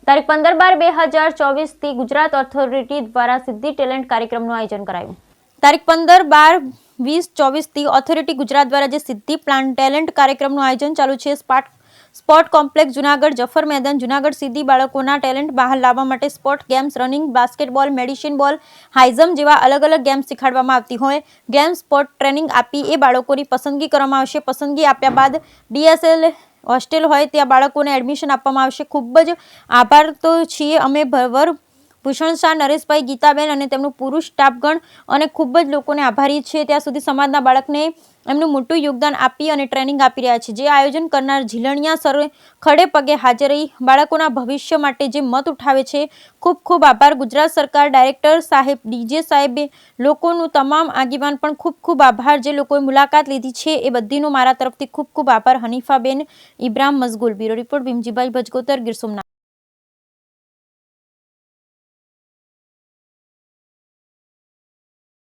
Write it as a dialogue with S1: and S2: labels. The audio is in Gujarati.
S1: તારીખ 15-12-2024 થી ગુજરાત ઓથોરિટી દ્વારા સિદ્ધિ ટેલેન્ટ કાર્યક્રમનું આયોજન કરાયું। તારીખ 15-12-2024 થી ઓથોરિટી ગુજરાત દ્વારા જે સિદ્ધિ ટેલેન્ટ કાર્યક્રમનું આયોજન ચાલુ છે। સ્પોર્ટ કોમ્પ્લેક્સ જૂનાગઢ જફર મેદાન જૂનાગઢ સિદ્ધિ બાળકોના ટેલેન્ટ બહાર લાવવા માટે sport games running basketball medicine બોલ હાઈઝમ જેવા અલગ અલગ ગેમ્સ શીખવાડવામાં આવતી હોય ગેમ સ્પોર્ટ ટ્રેનિંગ આપી એ બાળકોની પસંદગી કરવામાં આવશે। પસંદગી આપ્યા બાદ ડીએસએલ હોસ્ટેલ હોય ત્યાં બાળકોને એડમિશન આપવામાં આવશે। ખૂબ જ આભાર તો છીએ અમે ભૂષણ શાહ નરેશભાઈ ગીતાબેન અને તેમનું પુરુષ સ્ટાફગણ અને ખૂબ જ લોકોને આભારી છે ત્યાં સુધી સમાજના બાળકને એમનું મોટું યોગદાન આપી અને ટ્રેનિંગ આપી રહ્યા છે। જે આયોજન કરનાર ઝીલણિયા સર ખડે પગે હાજર રહી બાળકોના ભવિષ્ય માટે જે મત ઉઠાવે છે ખૂબ ખૂબ આભાર। ગુજરાત સરકાર ડાયરેક્ટર સાહેબ ડીજે સાહેબે લોકોનું તમામ આગેવાન પણ ખૂબ ખૂબ આભાર। જે લોકોએ મુલાકાત લીધી છે એ બધીનો મારા તરફથી ખૂબ ખૂબ આભાર। હનીફાબેન ઇબ્રાહિમ મશગુલ બ્યુરો રિપોર્ટ ભીમજીભાઈ ભજગોતર ગીર સોમનાથ।